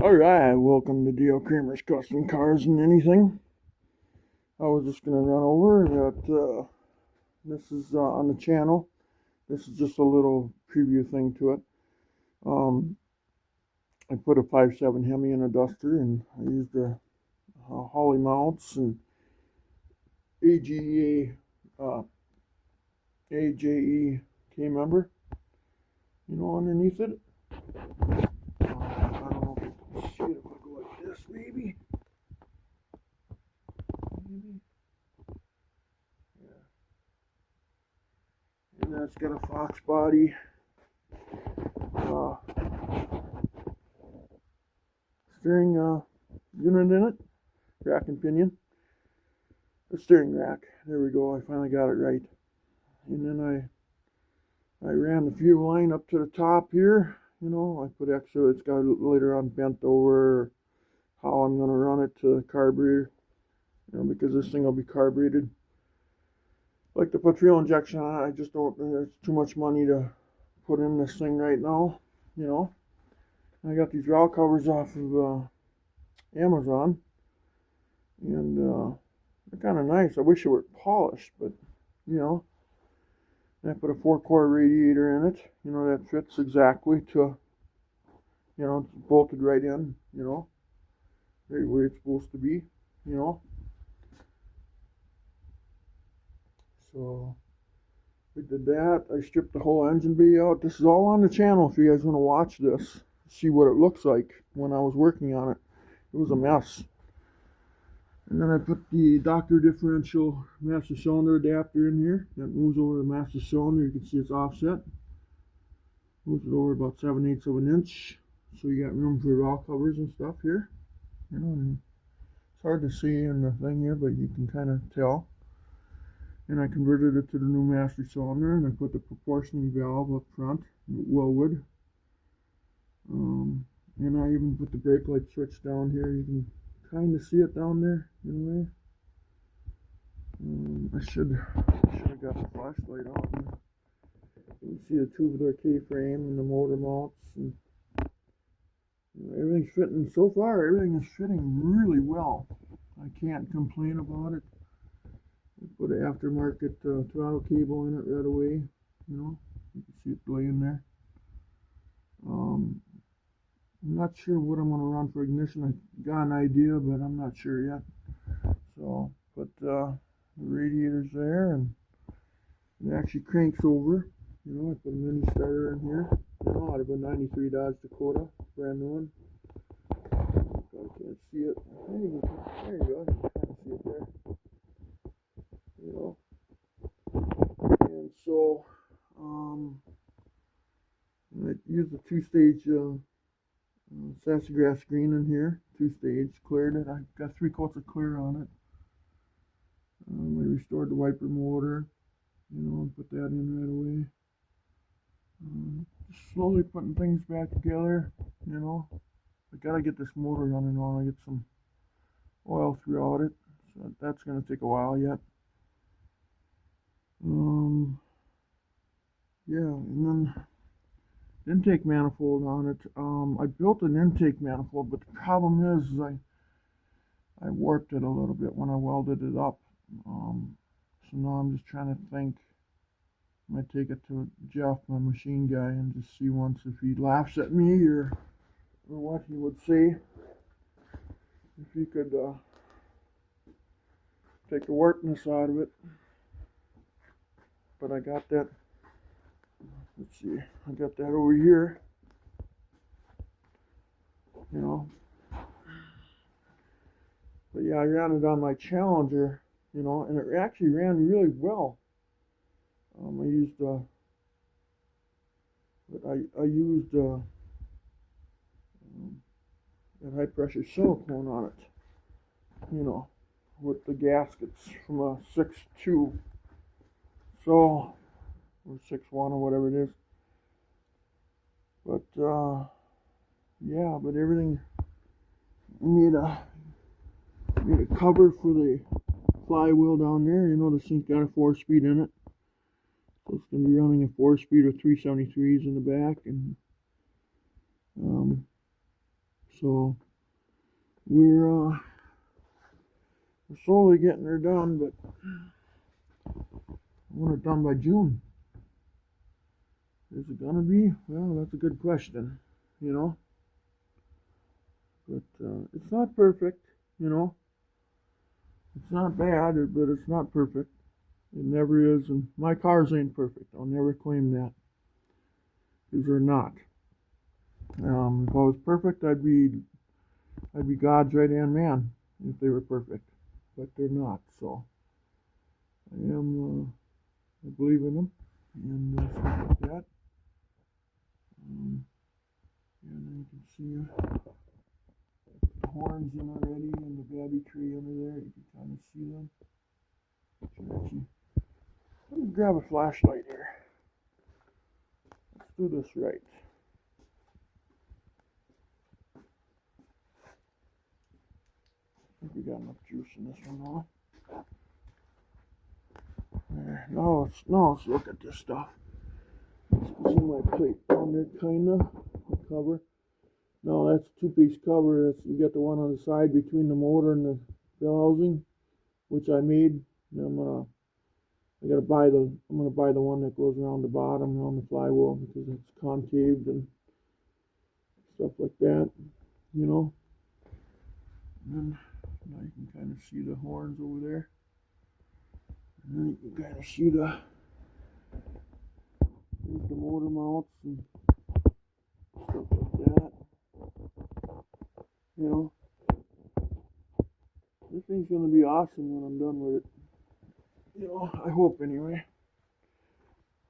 Alright, welcome to D.L. Kramer's Custom Cars and Anything. I was just going to run over that this is on the channel. This is just a little preview thing to it. I put a 5.7 Hemi in a Duster, and I used the Holly mounts and AJE K-member, underneath it. I don't know if you can see it if I go like this, maybe. Yeah. And that's got a Fox body. Steering unit in it, rack and pinion. The steering rack. There we go. I finally got it right. And then I ran the fuel line up to the top here. I put extra. It's got later on bent over how I'm going to run it to the carburetor. Because this thing will be carbureted. Like to put fuel injection on it, I just don't. There's too much money to put in this thing right now. I got these valve covers off of Amazon, and they're kind of nice. I wish they were polished, but I put a 4-core radiator in it. That fits exactly to, it's bolted right in. Right where it's supposed to be. So we did that. I stripped the whole engine bay out. This is all on the channel if you guys want to watch this. See what it looks like when I was working on it. It was a mess. And then I put the Doctor differential master cylinder adapter in here. That moves over the master cylinder. You can see it's offset. Moves it over about 7/8 of an inch. So you got room for valve covers and stuff here. And it's hard to see in the thing here, but you can kind of tell. And I converted it to the new master cylinder, and I put the proportioning valve up front, Willwood. And I even put the brake light switch down here. You can kind of see it down there in a way. I should have got the flashlight on. You can see the tubular K-frame and the motor mounts, and everything's fitting so far. Everything is fitting really well. I can't complain about it. I put an aftermarket throttle cable in it right away. You can see it laying there. I'm not sure what I'm going to run for ignition. I got an idea, but I'm not sure yet. So, but the radiator's there, and it actually cranks over. I put a mini starter in here. Out of a '93 Dodge Dakota, brand new one. I can't see it. There you go. You can kind of see it there. And so I used a 2-stage sassafras green in here, 2-stage, cleared it. I got 3 coats of clear on it. I restored the wiper motor, and put that in right away. Just slowly putting things back together, I gotta get this motor running on. I get some oil throughout it, so that's gonna take a while yet. Yeah, and then intake manifold on it. I built an intake manifold, but the problem is I warped it a little bit when I welded it up. So now I'm just trying to think. I might take it to Jeff, my machine guy, and just see once if he laughs at me or what he would say. If he could take the warpness out of it. But I got that. Let's see, I got that over here, but yeah, I ran it on my Challenger, and it actually ran really well. I used that high pressure silicone on it, with the gaskets from a 6.2, so, or 6.1 or whatever it is. But yeah, but everything made a cover for the flywheel down there. This thing's got a 4-speed in it, so it's going to be running a 4-speed with 373s in the back, and So we're slowly getting her done, but I want it done by June. Is it gonna be? Well, that's a good question, you know. But it's not perfect, you know. It's not bad, but it's not perfect. It never is, and my cars ain't perfect. I'll never claim that, because they're not. If I was perfect, I'd be God's right hand man if they were perfect, but they're not. So I believe in them, and stuff like that. And then you can see the horns in already, and the babby tree under there. You can kind of see them. Actually, let me grab a flashlight here. Let's do this right. I think we got enough juice in this one now. There. Now let's look at this stuff. See my plate on there, kinda. The cover. No, that's a two-piece cover. That's, you got the one on the side between the motor and the bell housing, which I made. I'm gonna buy the one that goes around the bottom, around the flywheel, because it's concave and stuff like that, you know. And then now you can kind of see the horns over there. And then you can kind of see the motor mounts and stuff like that. You know, this thing's gonna be awesome when I'm done with it. You know, I hope anyway.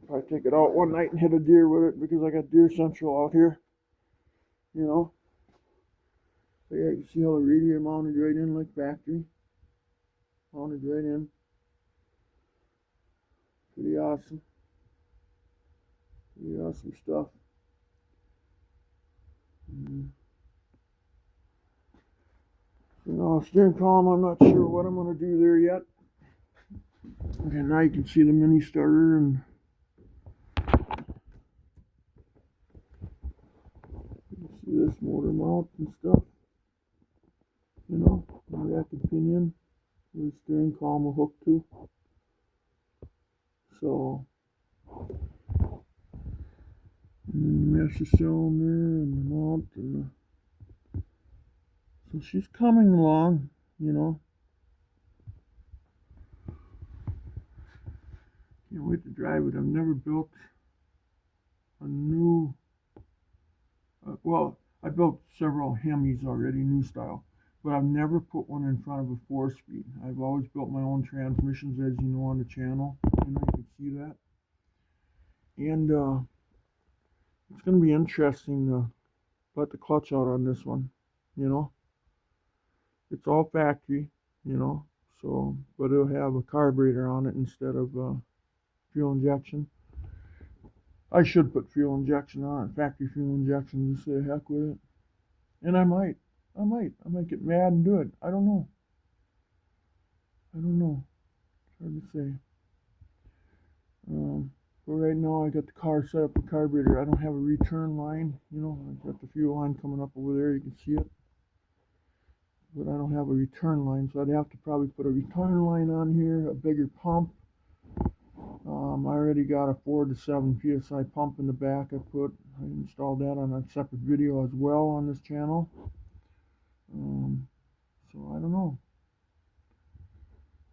I'll probably take it out one night and hit a deer with it, because I got Deer Central out here. You know. But yeah, you can see how the radiator mounted right in like factory. Mounted right in. Pretty awesome. Pretty awesome stuff. So now steering column, I'm not sure what I'm going to do there yet. Okay, now you can see the mini starter, and you can see this motor mount and stuff. You know, the rack and pinion where the steering column will hook to. So, and then the master cylinder and the mount, and so she's coming along, you know. Can't wait to drive it. I've never built a new, well, I built several Hemis already, new style, but I've never put one in front of a 4-speed. I've always built my own transmissions, as you know, on the channel. You know, you can see that. And it's going to be interesting to let the clutch out on this one, you know. It's all factory, you know, so, but it'll have a carburetor on it instead of fuel injection. I should put fuel injection on it, factory fuel injection, just say heck with it. And I might get mad and do it. I don't know. It's hard to say. But right now I got the car set up with carburetor. I don't have a return line, you know. I've got the fuel line coming up over there, you can see it. But I don't have a return line, so I'd have to probably put a return line on here, a bigger pump. I already got a 4 to 7 psi pump in the back. I installed that on a separate video as well on this channel. So I don't know.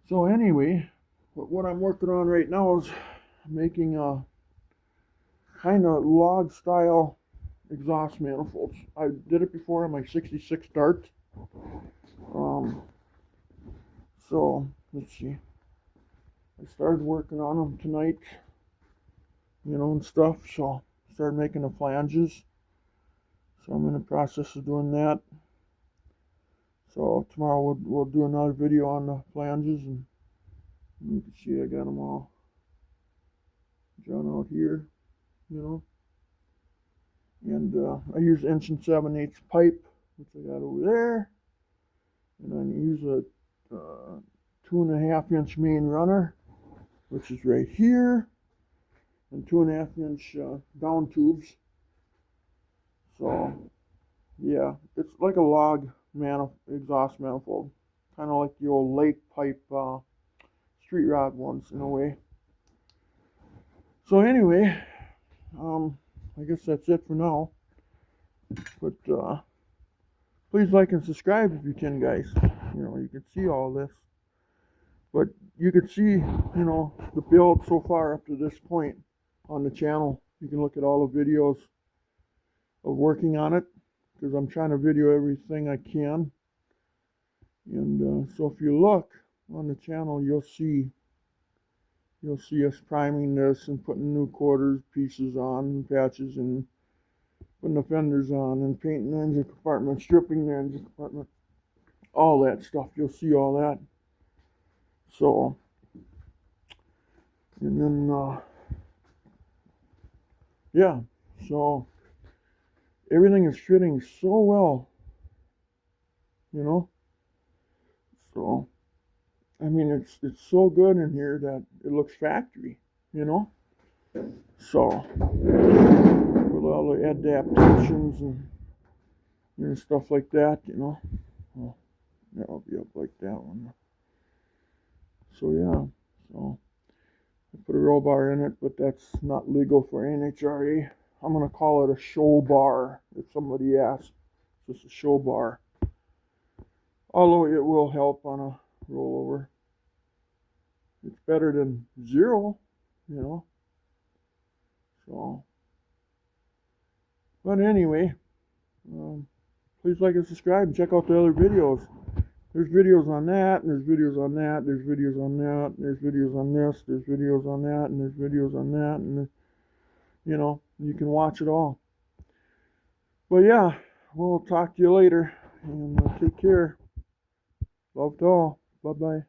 So anyway, what I'm working on right now is making a kind of log style exhaust manifolds. I did it before on my 66 Dart. So let's see. I started working on them tonight, you know, and stuff. So started making the flanges. So I'm in the process of doing that. So tomorrow we'll do another video on the flanges, and you can see I got them all drawn out here, you know. And I use 1 7/8 pipe, which I got over there, and I use a 2.5-inch main runner, which is right here, and 2.5-inch down tubes. So Yeah, it's like a log exhaust manifold, kind of like the old lake pipe street rod ones in a way. So anyway, I guess that's it for now. But please like and subscribe if you can, guys. You can see all this. But you can see, the build so far up to this point on the channel. You can look at all the videos of working on it because I'm trying to video everything I can. And so if you look on the channel, you'll see us priming this and putting new quarters pieces on, patches, and putting the fenders on, and painting the engine compartment, stripping the engine compartment, all that stuff. You'll see all that. So, and then yeah, so everything is fitting so well, so I mean it's so good in here that it looks factory, so with all the adaptations and stuff like that, well, that'll be up like that one. So yeah, so I put a roll bar in it, but that's not legal for NHRA. I'm gonna call it a show bar if somebody asks. It's just a show bar. Although it will help on a rollover. It's better than zero, So, but anyway, please like and subscribe and check out the other videos. There's videos on that, and there's videos on that, there's videos on that, and there's videos on this, there's videos on that, and there's videos on that, and you can watch it all. But yeah, we'll talk to you later, and take care. Love to all. Bye-bye.